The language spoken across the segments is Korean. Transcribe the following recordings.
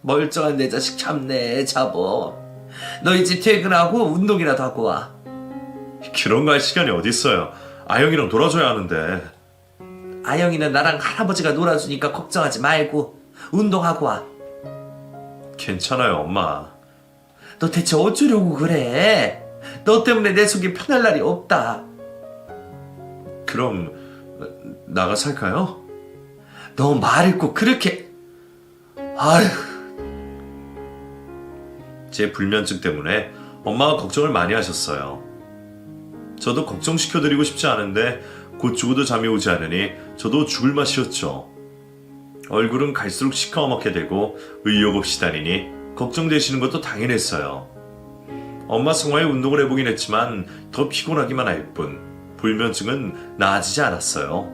멀쩡한 내 자식 참네 잡어. 너 이제 퇴근하고 운동이라도 하고 와. 그런 거 할 시간이 어딨어요. 아영이랑 놀아줘야 하는데. 아영이는 나랑 할아버지가 놀아주니까 걱정하지 말고 운동하고 와. 괜찮아요, 엄마. 너 대체 어쩌려고 그래? 너 때문에 내 속이 편할 날이 없다. 그럼 나가 살까요? 너 말을 꼭 그렇게... 아휴... 제 불면증 때문에 엄마가 걱정을 많이 하셨어요. 저도 걱정시켜드리고 싶지 않은데 곧 죽어도 잠이 오지 않으니 저도 죽을 맛이었죠. 얼굴은 갈수록 시커멓게 되고 의욕 없이 다니니 걱정되시는 것도 당연했어요. 엄마 성화에 운동을 해보긴 했지만 더 피곤하기만 할 뿐 불면증은 나아지지 않았어요.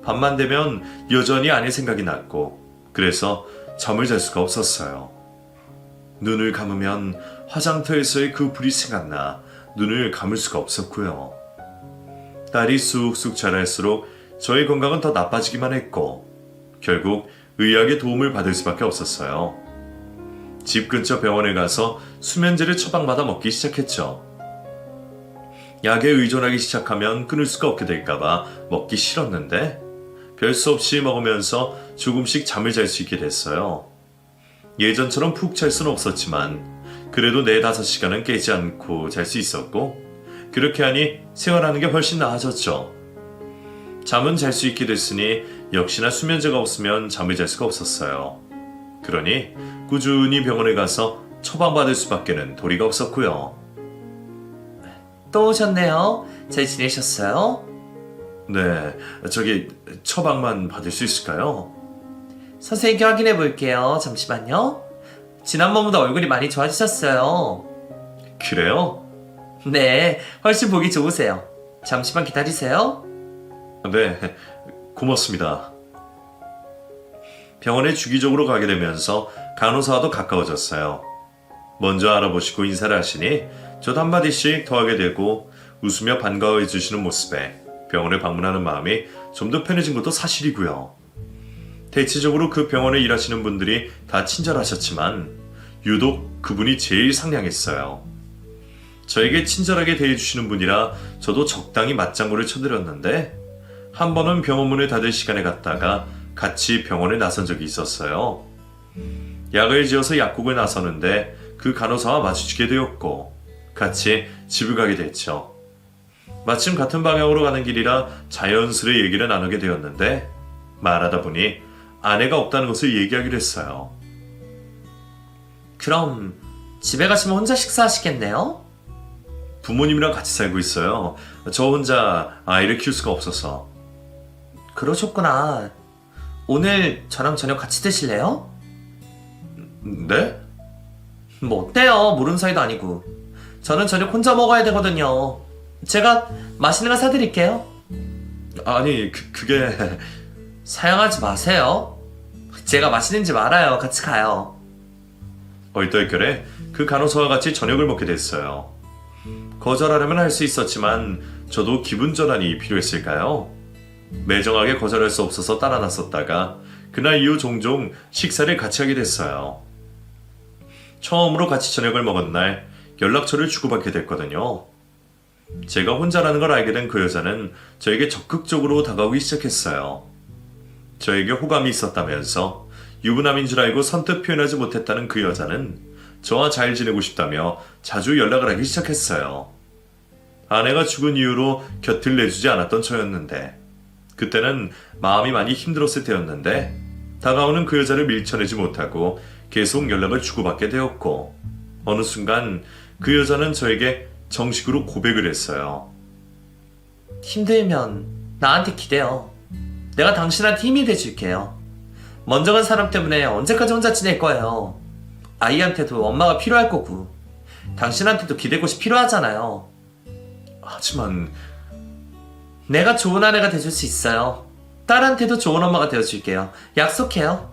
밤만 되면 여전히 아내 생각이 났고 그래서 잠을 잘 수가 없었어요. 눈을 감으면 화장터에서의 그 불이 생각나 눈을 감을 수가 없었고요. 딸이 쑥쑥 자랄수록 저의 건강은 더 나빠지기만 했고 결국 의학의 도움을 받을 수밖에 없었어요. 집 근처 병원에 가서 수면제를 처방받아 먹기 시작했죠. 약에 의존하기 시작하면 끊을 수가 없게 될까봐 먹기 싫었는데 별 수 없이 먹으면서 조금씩 잠을 잘 수 있게 됐어요. 예전처럼 푹 잘 수는 없었지만 그래도 4-5시간은 깨지 않고 잘 수 있었고 그렇게 하니 생활하는 게 훨씬 나아졌죠. 잠은 잘 수 있게 됐으니 역시나 수면제가 없으면 잠을 잘 수가 없었어요. 그러니 꾸준히 병원에 가서 처방받을 수밖에는 도리가 없었고요. 또 오셨네요. 잘 지내셨어요? 네, 저기 처방만 받을 수 있을까요? 선생님께 확인해 볼게요. 잠시만요. 지난번보다 얼굴이 많이 좋아지셨어요. 그래요? 네, 훨씬 보기 좋으세요. 잠시만 기다리세요. 네, 고맙습니다. 병원에 주기적으로 가게 되면서 간호사와도 가까워졌어요. 먼저 알아보시고 인사를 하시니 저도 한마디씩 더 하게 되고 웃으며 반가워해 주시는 모습에 병원을 방문하는 마음이 좀 더 편해진 것도 사실이고요. 대체적으로 그 병원에 일하시는 분들이 다 친절하셨지만 유독 그분이 제일 상냥했어요. 저에게 친절하게 대해주시는 분이라 저도 적당히 맞장구를 쳐드렸는데 한 번은 병원 문을 닫을 시간에 갔다가 같이 병원에 나선 적이 있었어요. 약을 지어서 약국을 나서는데 그 간호사와 마주치게 되었고 같이 집을 가게 됐죠. 마침 같은 방향으로 가는 길이라 자연스레 얘기를 나누게 되었는데 말하다 보니 아내가 없다는 것을 얘기하기로 했어요. 그럼 집에 가시면 혼자 식사하시겠네요? 부모님이랑 같이 살고 있어요. 저 혼자 아이를 키울 수가 없어서. 그러셨구나. 오늘 저랑 저녁 같이 드실래요? 네? 뭐 어때요? 모르는 사이도 아니고. 저는 저녁 혼자 먹어야 되거든요. 제가 맛있는 거 사드릴게요. 아니 그게... 사양하지 마세요. 제가 맛있는 집 알아요. 같이 가요. 얼떨결에 그 간호사와 같이 저녁을 먹게 됐어요. 거절하려면 할 수 있었지만 저도 기분 전환이 필요했을까요? 매정하게 거절할 수 없어서 따라 나섰다가 그날 이후 종종 식사를 같이 하게 됐어요. 처음으로 같이 저녁을 먹은 날 연락처를 주고받게 됐거든요. 제가 혼자라는 걸 알게 된 그 여자는 저에게 적극적으로 다가오기 시작했어요. 저에게 호감이 있었다면서 유부남인 줄 알고 선뜻 표현하지 못했다는 그 여자는 저와 잘 지내고 싶다며 자주 연락을 하기 시작했어요. 아내가 죽은 이후로 곁을 내주지 않았던 저였는데 그때는 마음이 많이 힘들었을 때였는데 다가오는 그 여자를 밀쳐내지 못하고 계속 연락을 주고받게 되었고 어느 순간 그 여자는 저에게 정식으로 고백을 했어요. 힘들면 나한테 기대요. 내가 당신한테 힘이 돼줄게요. 먼저 간 사람 때문에 언제까지 혼자 지낼 거예요. 아이한테도 엄마가 필요할 거고 당신한테도 기댈 곳이 필요하잖아요. 하지만 내가 좋은 아내가 돼줄 수 있어요. 딸한테도 좋은 엄마가 되어줄게요. 약속해요.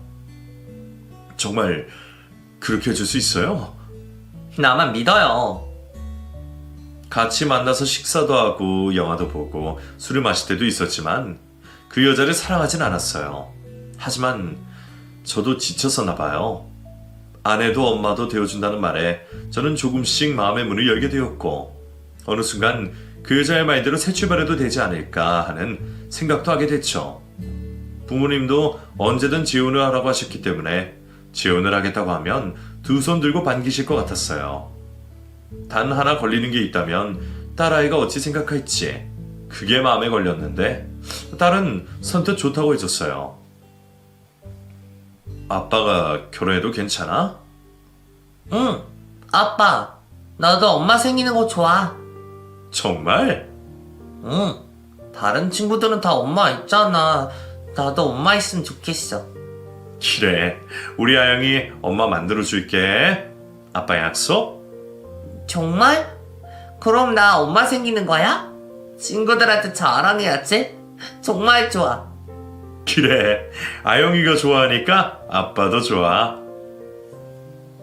정말 그렇게 해줄 수 있어요? 나만 믿어요. 같이 만나서 식사도 하고 영화도 보고 술을 마실 때도 있었지만 그 여자를 사랑하진 않았어요. 하지만 저도 지쳤었나 봐요. 아내도 엄마도 되어준다는 말에 저는 조금씩 마음의 문을 열게 되었고 어느 순간 그 여자의 말대로 새 출발해도 되지 않을까 하는 생각도 하게 됐죠. 부모님도 언제든 재혼을 하라고 하셨기 때문에 재혼을 하겠다고 하면 두 손 들고 반기실 것 같았어요. 단 하나 걸리는 게 있다면 딸아이가 어찌 생각할지 그게 마음에 걸렸는데 딸은 선뜻 좋다고 해줬어요. 아빠가 결혼해도 괜찮아? 응, 아빠. 나도 엄마 생기는 거 좋아. 정말? 응, 다른 친구들은 다 엄마 있잖아. 나도 엄마 있으면 좋겠어. 그래, 우리 아영이 엄마 만들어줄게. 아빠 약속? 정말? 그럼 나 엄마 생기는 거야? 친구들한테 자랑해야지. 정말 좋아. 그래, 아영이가 좋아하니까 아빠도 좋아.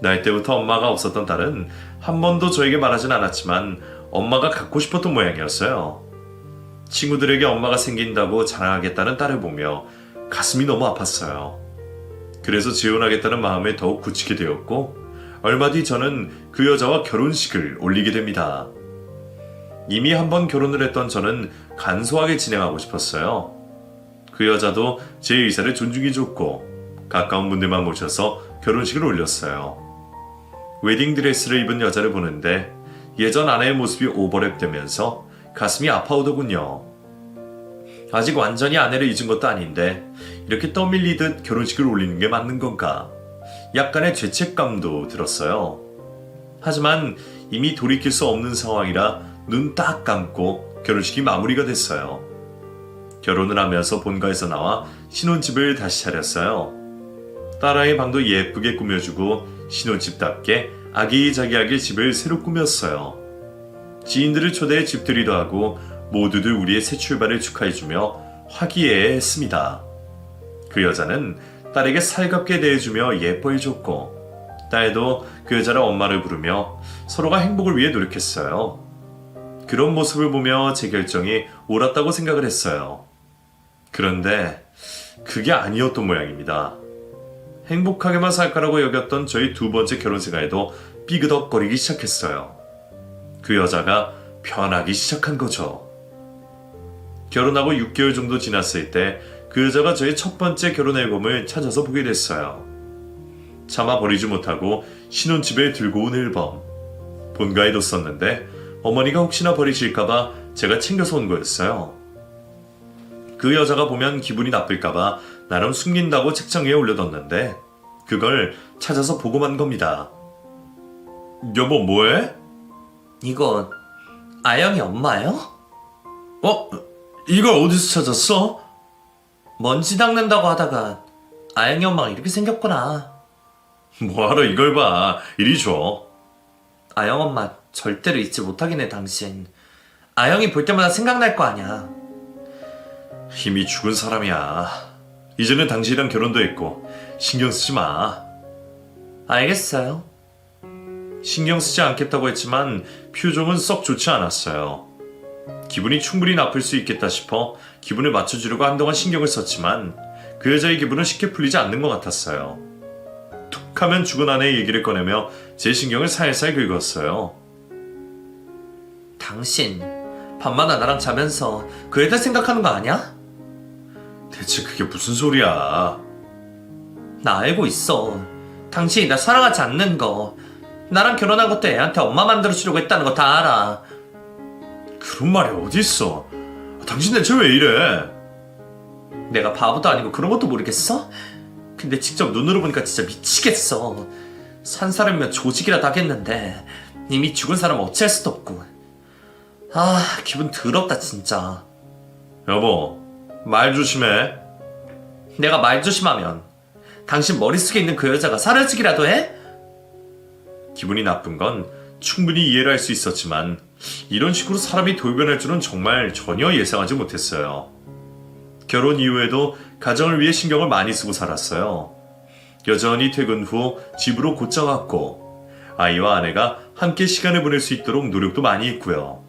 날 때부터 엄마가 없었던 딸은 한 번도 저에게 말하진 않았지만 엄마가 갖고 싶었던 모양이었어요. 친구들에게 엄마가 생긴다고 자랑하겠다는 딸을 보며 가슴이 너무 아팠어요. 그래서 재혼하겠다는 마음에 더욱 굳히게 되었고 얼마 뒤 저는 그 여자와 결혼식을 올리게 됩니다. 이미 한 번 결혼을 했던 저는 간소하게 진행하고 싶었어요. 그 여자도 제 의사를 존중해줬고 가까운 분들만 모셔서 결혼식을 올렸어요. 웨딩드레스를 입은 여자를 보는데 예전 아내의 모습이 오버랩되면서 가슴이 아파오더군요. 아직 완전히 아내를 잊은 것도 아닌데 이렇게 떠밀리듯 결혼식을 올리는 게 맞는 건가? 약간의 죄책감도 들었어요. 하지만 이미 돌이킬 수 없는 상황이라 눈 딱 감고 결혼식이 마무리가 됐어요. 결혼을 하면서 본가에서 나와 신혼집을 다시 차렸어요. 딸아이 방도 예쁘게 꾸며주고 신혼집답게 아기자기하게 집을 새로 꾸몄어요. 지인들을 초대해 집들이도 하고 모두들 우리의 새 출발을 축하해주며 화기애애했습니다. 그 여자는 딸에게 살갑게 대해주며 예뻐해줬고 딸도 그 여자를 엄마를 부르며 서로가 행복을 위해 노력했어요. 그런 모습을 보며 제 결정이 옳았다고 생각을 했어요. 그런데 그게 아니었던 모양입니다. 행복하게만 살 거라고 여겼던 저희 두 번째 결혼 생활도 삐그덕거리기 시작했어요. 그 여자가 변하기 시작한 거죠. 결혼하고 6개월 정도 지났을 때 그 여자가 저의 첫 번째 결혼 앨범을 찾아서 보게 됐어요. 차마 버리지 못하고 신혼집에 들고 온 앨범. 본가에 뒀었는데 어머니가 혹시나 버리실까봐 제가 챙겨서 온 거였어요. 그 여자가 보면 기분이 나쁠까봐 나름 숨긴다고 책상 위에 올려뒀는데 그걸 찾아서 보고만 겁니다. 여보 뭐해? 이거 아영이 엄마예요? 이걸 어디서 찾았어? 먼지 닦는다고 하다가 아영이 엄마가 이렇게 생겼구나. 뭐하러 이걸 봐. 이리 줘. 아영 엄마 절대로 잊지 못하긴 해 당신. 아영이 볼 때마다 생각날 거 아니야. 이미 죽은 사람이야. 이제는 당신이랑 결혼도 했고 신경 쓰지 마. 알겠어요. 신경 쓰지 않겠다고 했지만 표정은 썩 좋지 않았어요. 기분이 충분히 나쁠 수 있겠다 싶어 기분을 맞춰주려고 한동안 신경을 썼지만 그 여자의 기분은 쉽게 풀리지 않는 것 같았어요. 툭 하면 죽은 아내의 얘기를 꺼내며 제 신경을 살살 긁었어요. 당신 밤마다 나랑 자면서 그 여자 생각하는 거 아니야? 대체 그게 무슨 소리야? 나 알고 있어. 당신이 나 사랑하지 않는 거, 나랑 결혼한 것도 애한테 엄마 만들어주려고 했다는 거 다 알아. 그런 말이 어딨어? 당신 대체 왜 이래? 내가 바보도 아니고 그런 것도 모르겠어? 근데 직접 눈으로 보니까 진짜 미치겠어. 산 사람이면 조직이라도 하겠는데 이미 죽은 사람 어찌할 수도 없고. 아, 기분 더럽다 진짜. 여보, 말 조심해. 내가 말 조심하면 당신 머릿속에 있는 그 여자가 사라지기라도 해? 기분이 나쁜 건 충분히 이해를 할 수 있었지만 이런 식으로 사람이 돌변할 줄은 정말 전혀 예상하지 못했어요. 결혼 이후에도 가정을 위해 신경을 많이 쓰고 살았어요. 여전히 퇴근 후 집으로 곧장 왔고 아이와 아내가 함께 시간을 보낼 수 있도록 노력도 많이 했고요.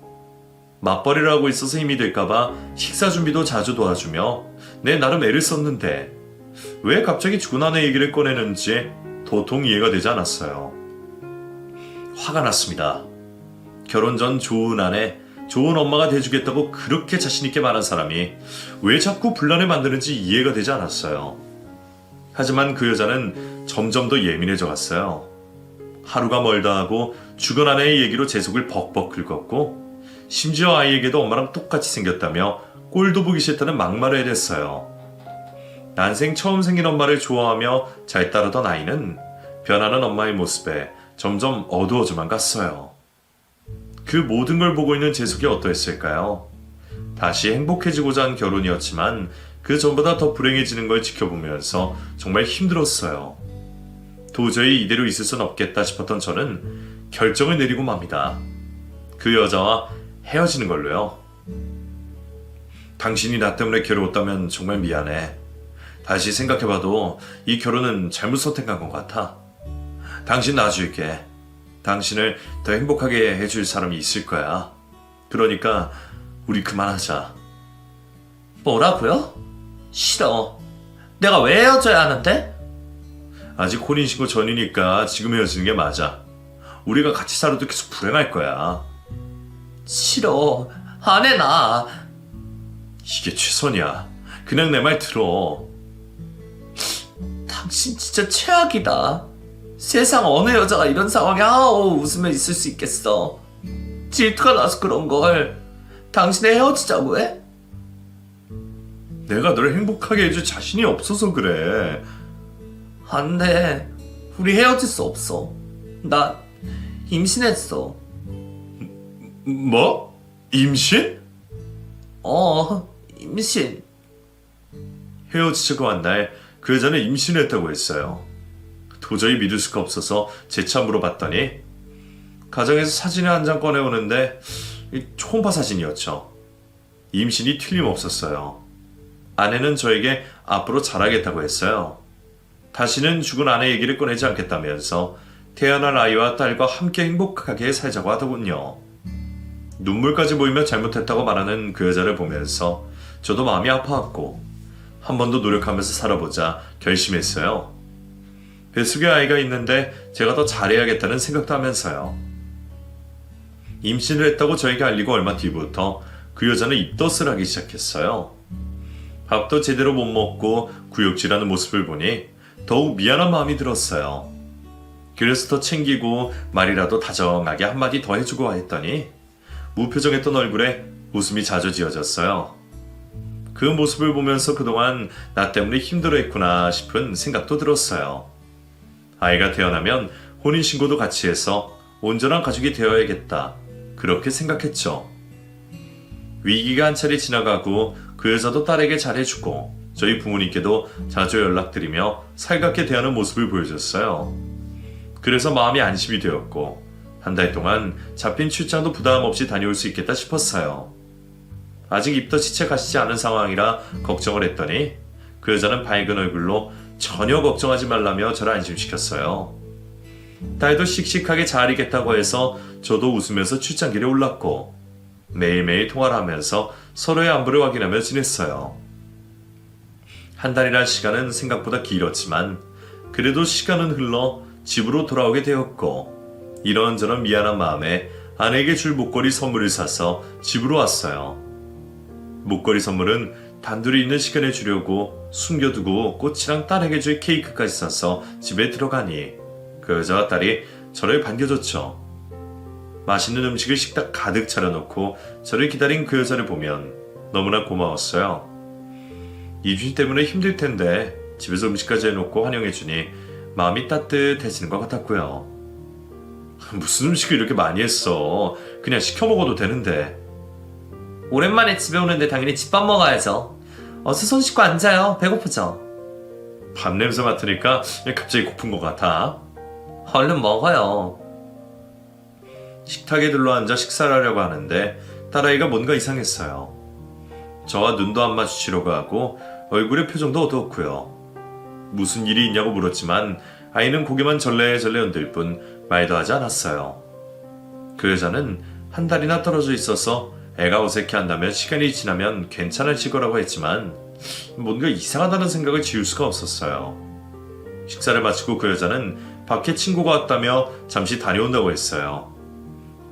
맞벌이를 하고 있어서 힘이 들까봐 식사 준비도 자주 도와주며 내 나름 애를 썼는데 왜 갑자기 죽은 아내 얘기를 꺼내는지 도통 이해가 되지 않았어요. 화가 났습니다. 결혼 전 좋은 아내, 좋은 엄마가 돼주겠다고 그렇게 자신있게 말한 사람이 왜 자꾸 분란을 만드는지 이해가 되지 않았어요. 하지만 그 여자는 점점 더 예민해져 갔어요. 하루가 멀다 하고 죽은 아내의 얘기로 제 속을 벅벅 긁었고, 심지어 아이에게도 엄마랑 똑같이 생겼다며 꼴도 보기 싫다는 막말을 해댔어요. 난생 처음 생긴 엄마를 좋아하며 잘 따르던 아이는 변하는 엄마의 모습에 점점 어두워져만 갔어요. 그 모든 걸 보고 있는 제 속이 어떠했을까요? 다시 행복해지고자 한 결혼이었지만 그 전보다 더 불행해지는 걸 지켜보면서 정말 힘들었어요. 도저히 이대로 있을 순 없겠다 싶었던 저는 결정을 내리고 맙니다. 그 여자와 헤어지는 걸로요. 당신이 나 때문에 괴로웠다면 정말 미안해. 다시 생각해봐도 이 결혼은 잘못 선택한 것 같아. 당신 놔줄게. 당신을 더 행복하게 해줄 사람이 있을 거야. 그러니까 우리 그만하자. 뭐라고요? 싫어. 내가 왜 헤어져야 하는데? 아직 혼인신고 전이니까 지금 헤어지는 게 맞아. 우리가 같이 살아도 계속 불행할 거야. 싫어. 안 해, 나. 이게 최선이야. 그냥 내 말 들어. 당신 진짜 최악이다. 세상 어느 여자가 이런 상황에 아우 웃으며 있을 수 있겠어. 질투가 나서 그런 걸. 당신이 헤어지자고 해? 내가 널 행복하게 해줄 자신이 없어서 그래. 안 돼. 우리 헤어질 수 없어. 나 임신했어. 뭐? 임신? 임신. 헤어지자고 한 날 그 여자는 임신했다고 했어요. 도저히 믿을 수가 없어서 재차 물어봤더니 가정에서 사진을 한 장 꺼내오는데 초음파 사진이었죠. 임신이 틀림없었어요. 아내는 저에게 앞으로 잘하겠다고 했어요. 다시는 죽은 아내 얘기를 꺼내지 않겠다면서 태어날 아이와 딸과 함께 행복하게 살자고 하더군요. 눈물까지 보이며 잘못했다고 말하는 그 여자를 보면서 저도 마음이 아파왔고 한 번 더 노력하면서 살아보자 결심했어요. 뱃속에 아이가 있는데 제가 더 잘해야겠다는 생각도 하면서요. 임신을 했다고 저에게 알리고 얼마 뒤부터 그 여자는 입덧을 하기 시작했어요. 밥도 제대로 못 먹고 구역질하는 모습을 보니 더욱 미안한 마음이 들었어요. 그래서 더 챙기고 말이라도 다정하게 한마디 더 해주고 했더니 무표정했던 얼굴에 웃음이 자주 지어졌어요. 그 모습을 보면서 그동안 나 때문에 힘들어했구나 싶은 생각도 들었어요. 아이가 태어나면 혼인신고도 같이 해서 온전한 가족이 되어야겠다. 그렇게 생각했죠. 위기가 한 차례 지나가고 그 여자도 딸에게 잘해주고 저희 부모님께도 자주 연락드리며 살갑게 대하는 모습을 보여줬어요. 그래서 마음이 안심이 되었고 한 달 동안 잡힌 출장도 부담 없이 다녀올 수 있겠다 싶었어요. 아직 입덧이 채 가시지 않은 상황이라 걱정을 했더니 그 여자는 밝은 얼굴로 전혀 걱정하지 말라며 저를 안심시켰어요. 딸도 씩씩하게 자리겠다고 해서 저도 웃으면서 출장길에 올랐고 매일매일 통화를 하면서 서로의 안부를 확인하며 지냈어요. 한 달이란 시간은 생각보다 길었지만 그래도 시간은 흘러 집으로 돌아오게 되었고 이런저런 미안한 마음에 아내에게 줄 목걸이 선물을 사서 집으로 왔어요. 목걸이 선물은 단둘이 있는 시간에 주려고 숨겨두고 꽃이랑 딸에게 줄 케이크까지 사서 집에 들어가니 그 여자와 딸이 저를 반겨줬죠. 맛있는 음식을 식탁 가득 차려놓고 저를 기다린 그 여자를 보면 너무나 고마웠어요. 이준 때문에 힘들 텐데 집에서 음식까지 해놓고 환영해주니 마음이 따뜻해지는 것 같았고요. 무슨 음식을 이렇게 많이 했어. 그냥 시켜 먹어도 되는데. 오랜만에 집에 오는데 당연히 집밥 먹어야죠. 어서 손 씻고 앉아요. 배고프죠? 밥 냄새 맡으니까 갑자기 고픈 것 같아. 얼른 먹어요. 식탁에 둘러앉아 식사를 하려고 하는데 딸아이가 뭔가 이상했어요. 저와 눈도 안 마주치려고 하고 얼굴의 표정도 어두웠고요. 무슨 일이 있냐고 물었지만 아이는 고개만 절레절레 흔들 뿐 말도 하지 않았어요. 그 여자는 한 달이나 떨어져 있어서 애가 어색해한다면 시간이 지나면 괜찮아질 거라고 했지만 뭔가 이상하다는 생각을 지울 수가 없었어요. 식사를 마치고 그 여자는 밖에 친구가 왔다며 잠시 다녀온다고 했어요.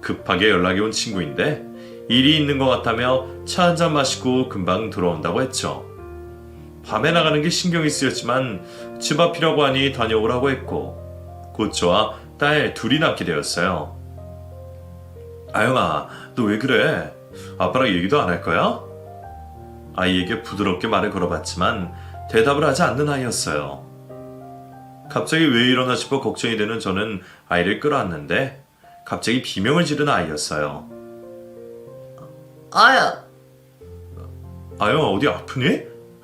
급하게 연락이 온 친구인데 일이 있는 것 같다며 차 한잔 마시고 금방 들어온다고 했죠. 밤에 나가는 게 신경이 쓰였지만 집 앞이라고 하니 다녀오라고 했고 곧 저와 딸 둘이 낳게 되었어요. 아영아, 너 왜 그래? 아빠랑 얘기도 안 할 거야? 아이에게 부드럽게 말을 걸어봤지만 대답을 하지 않는 아이였어요. 갑자기 왜 이러나 싶어 걱정이 되는 저는 아이를 끌어안는데 갑자기 비명을 지르는 아이였어요. 아야, 아영아, 어디 아프니?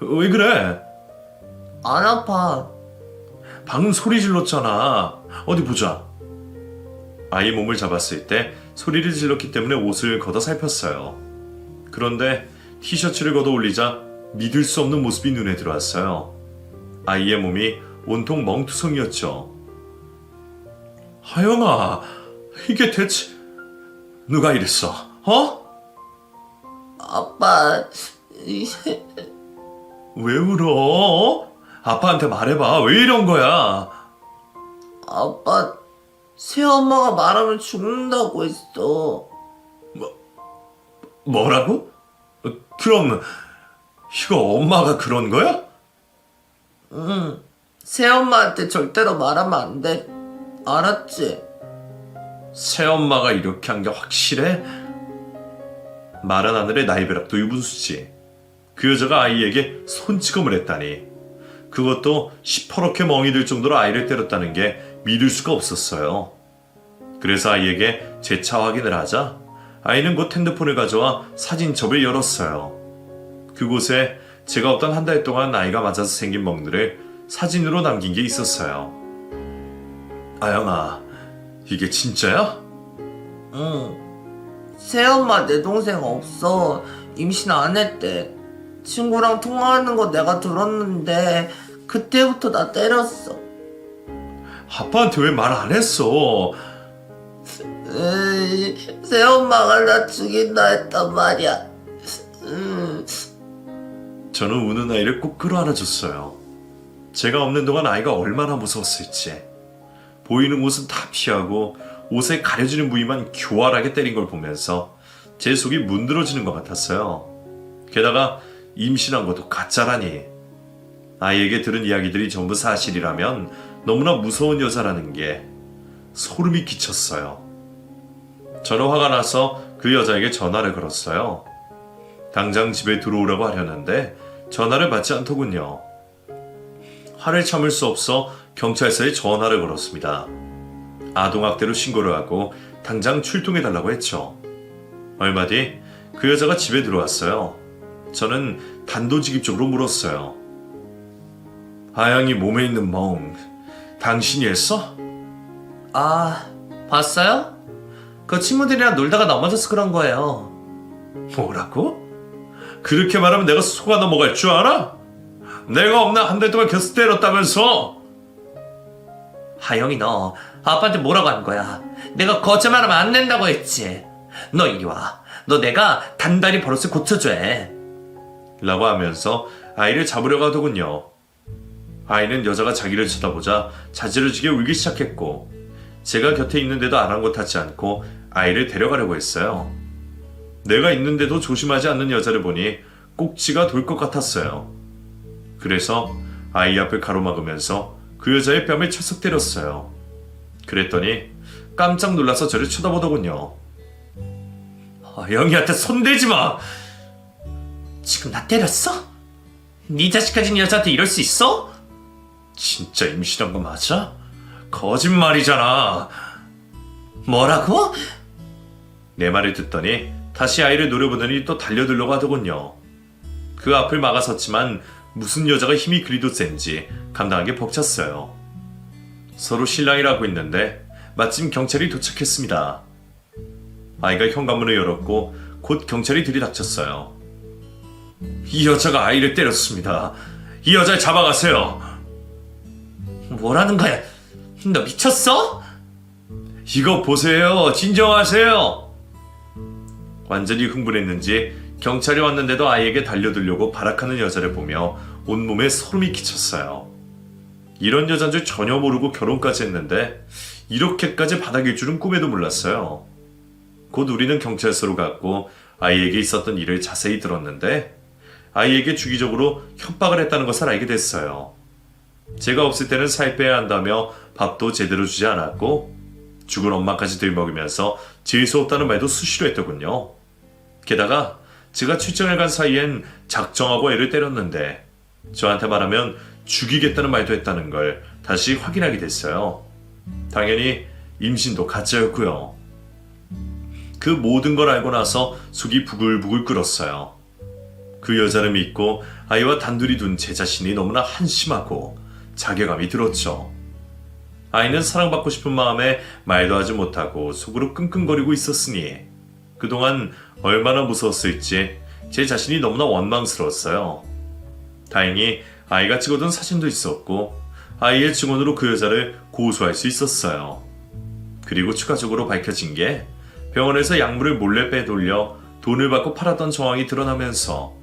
왜 그래? 안 아파. 방금 소리 질렀잖아. 어디 보자. 아이 몸을 잡았을 때 소리를 질렀기 때문에 옷을 걷어 살폈어요. 그런데 티셔츠를 걷어 올리자 믿을 수 없는 모습이 눈에 들어왔어요. 아이의 몸이 온통 멍투성이었죠. 하영아, 이게 대체 누가 이랬어? 어? 아빠, 왜 울어? 아빠한테 말해봐. 왜 이런 거야? 아빠, 새엄마가 말하면 죽는다고 했어. 뭐라고? 그럼 이거 엄마가 그런 거야? 응, 새엄마한테 절대로 말하면 안 돼. 알았지? 새엄마가 이렇게 한 게 확실해? 마른 하늘의 나이베락도 유분수지. 그 여자가 아이에게 손찌검을 했다니. 그것도 시퍼렇게 멍이 들 정도로 아이를 때렸다는 게 믿을 수가 없었어요. 그래서 아이에게 재차 확인을 하자 아이는 곧 핸드폰을 가져와 사진첩을 열었어요. 그곳에 제가 없던 한 달 동안 아이가 맞아서 생긴 멍들을 사진으로 남긴 게 있었어요. 아영아, 이게 진짜야? 응. 새엄마 내 동생 없어. 임신 안 했대. 친구랑 통화하는 거 내가 들었는데 그때부터 나 때렸어. 아빠한테 왜 말 안 했어? 새엄마가 나 죽인다 했단 말이야. 저는 우는 아이를 꼭 끌어안아줬어요. 제가 없는 동안 아이가 얼마나 무서웠을지. 보이는 곳은 다 피하고 옷에 가려지는 부위만 교활하게 때린 걸 보면서 제 속이 문드러지는 것 같았어요. 게다가 임신한 것도 가짜라니. 아이에게 들은 이야기들이 전부 사실이라면 너무나 무서운 여자라는 게 소름이 끼쳤어요. 저는 화가 나서 그 여자에게 전화를 걸었어요. 당장 집에 들어오라고 하려는데 전화를 받지 않더군요. 화를 참을 수 없어 경찰서에 전화를 걸었습니다. 아동학대로 신고를 하고 당장 출동해달라고 했죠. 얼마 뒤 그 여자가 집에 들어왔어요. 저는 단도직입적으로 물었어요. 아양이 몸에 있는 멍, 당신이 했어? 아, 봤어요? 그 친구들이랑 놀다가 넘어져서 그런 거예요. 뭐라고? 그렇게 말하면 내가 속아 넘어갈 줄 알아? 내가 없나 한 달 동안 계속 때렸다면서? 하영이 너 아빠한테 뭐라고 한 거야? 내가 거짓말하면 안 된다고 했지. 너 이리 와. 너 내가 단단히 버릇을 고쳐줘야 해. 라고 하면서 아이를 잡으려고 하더군요. 아이는 여자가 자기를 쳐다보자 자지러지게 울기 시작했고 제가 곁에 있는데도 아랑곳하지 않고 아이를 데려가려고 했어요. 내가 있는데도 조심하지 않는 여자를 보니 꼭지가 돌 것 같았어요. 그래서 아이 앞을 가로막으면서 그 여자의 뺨에 철썩 때렸어요. 그랬더니 깜짝 놀라서 저를 쳐다보더군요. 영희한테 손대지 마! 지금 나 때렸어? 네 자식 가진 여자한테 이럴 수 있어? 진짜 임신한 거 맞아? 거짓말이잖아. 뭐라고? 내 말을 듣더니 다시 아이를 노려보더니 또 달려들려고 하더군요. 그 앞을 막아섰지만 무슨 여자가 힘이 그리도 센지 감당하기 벅찼어요. 서로 실랑이라고 있는데 마침 경찰이 도착했습니다. 아이가 현관문을 열었고 곧 경찰이 들이닥쳤어요. 이 여자가 아이를 때렸습니다. 이 여자를 잡아가세요. 뭐라는 거야? 너 미쳤어? 이거 보세요. 진정하세요. 완전히 흥분했는지 경찰이 왔는데도 아이에게 달려들려고 발악하는 여자를 보며 온몸에 소름이 끼쳤어요. 이런 여잔 줄 전혀 모르고 결혼까지 했는데 이렇게까지 바닥일 줄은 꿈에도 몰랐어요. 곧 우리는 경찰서로 갔고 아이에게 있었던 일을 자세히 들었는데 아이에게 주기적으로 협박을 했다는 것을 알게 됐어요. 제가 없을 때는 살 빼야 한다며 밥도 제대로 주지 않았고 죽은 엄마까지 들먹이면서 재수 없다는 말도 수시로 했더군요. 게다가 제가 출장을 간 사이엔 작정하고 애를 때렸는데 저한테 말하면 죽이겠다는 말도 했다는 걸 다시 확인하게 됐어요. 당연히 임신도 가짜였고요. 그 모든 걸 알고 나서 속이 부글부글 끓었어요. 그 여자를 믿고 아이와 단둘이 둔 제 자신이 너무나 한심하고 자괴감이 들었죠. 아이는 사랑받고 싶은 마음에 말도 하지 못하고 속으로 끙끙거리고 있었으니 그동안 얼마나 무서웠을지 제 자신이 너무나 원망스러웠어요. 다행히 아이가 찍어둔 사진도 있었고 아이의 증언으로 그 여자를 고소할 수 있었어요. 그리고 추가적으로 밝혀진 게 병원에서 약물을 몰래 빼돌려 돈을 받고 팔았던 정황이 드러나면서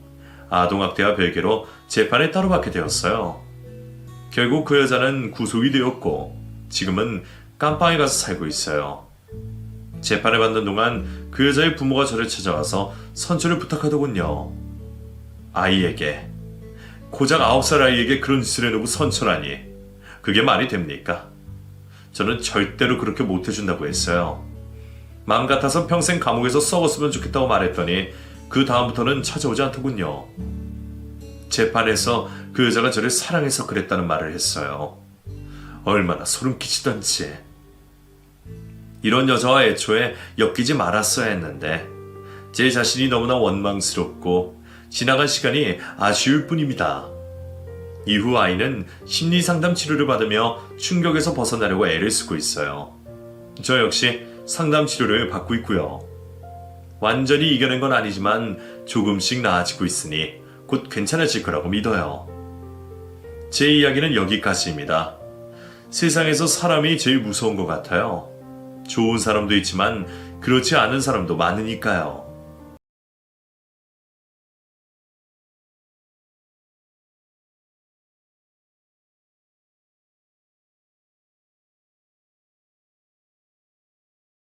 아동학대와 별개로 재판에 따로 받게 되었어요. 결국 그 여자는 구속이 되었고 지금은 깜빵에 가서 살고 있어요. 재판을 받는 동안 그 여자의 부모가 저를 찾아와서 선처를 부탁하더군요. 아이에게, 고작 9살 아이에게 그런 짓을 해놓고 선처라니 그게 말이 됩니까? 저는 절대로 그렇게 못해준다고 했어요. 마음 같아서 평생 감옥에서 썩었으면 좋겠다고 말했더니 그 다음부터는 찾아오지 않더군요. 재판에서 그 여자가 저를 사랑해서 그랬다는 말을 했어요. 얼마나 소름 끼치던지. 이런 여자와 애초에 엮이지 말았어야 했는데 제 자신이 너무나 원망스럽고 지나간 시간이 아쉬울 뿐입니다. 이후 아이는 심리상담 치료를 받으며 충격에서 벗어나려고 애를 쓰고 있어요. 저 역시 상담 치료를 받고 있고요. 완전히 이겨낸 건 아니지만 조금씩 나아지고 있으니 곧 괜찮아질 거라고 믿어요. 제 이야기는 여기까지입니다. 세상에서 사람이 제일 무서운 것 같아요. 좋은 사람도 있지만 그렇지 않은 사람도 많으니까요.